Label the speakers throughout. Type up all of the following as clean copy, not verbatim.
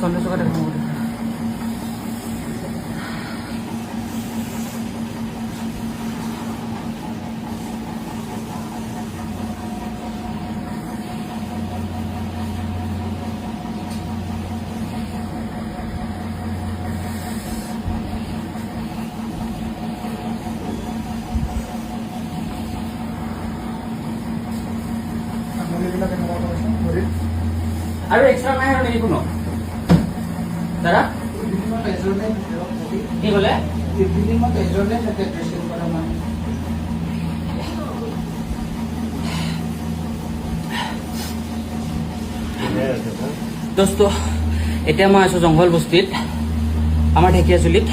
Speaker 1: চন্দ্ৰচূড়া দেখোন আৰু এক্সট্ৰা নাই আৰু নেকি কোনো দাদা কি ক'লে দোস্ত এতিয়া মই আছো জংঘল বস্তিত আমাৰ ঢেকীয়াজুলিত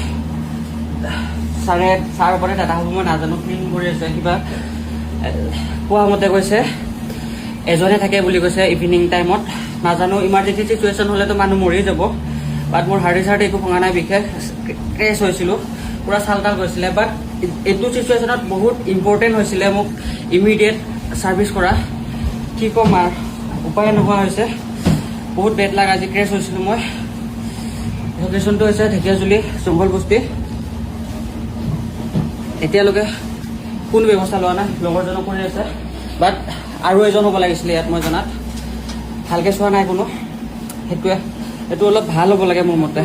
Speaker 1: ছাৰ ওপৰে দাদা হ'ব মই নাজানো ক্লিন কৰি আছে কিবা কোৱা মতে কৈছে এজনে থাকে বুলি কৈছে ইভিনিং টাইমত নাজানো ইমাৰ্জেঞ্চি চিটুৱেশ্যন হ'লেতো মানুহ মৰি যাব বাট মোৰ হাৰ্ডি চাৰ্ডি একো ভঙা নাই বিশেষ ক্ৰেছ হৈছিলোঁ পূৰা চাল তাল গৈছিলে বাট এইটো চিটুৱেশ্যনত বহুত ইম্পৰ্টেণ্ট হৈছিলে মোক ইমিডিয়েট ছাৰ্ভিচ কৰা কি ক'ম আৰু উপায় নোহোৱা হৈছে বহুত বেড লাগ আজি ক্ৰেছ হৈছিলোঁ মই লোকেশ্যনটো হৈছে ঢেকীয়াজুলি জংঘল বস্তি এতিয়ালৈকে কোনো ব্যৱস্থা লোৱা নাই লগৰজনক কৰি আছে বাট আৰু এজন হ'ব লাগিছিলে ইয়াত মই জনাত ভালকৈ চোৱা নাই কোনো সেইটোৱে এইটো অলপ ভাল হ'ব লাগে মোৰ মতে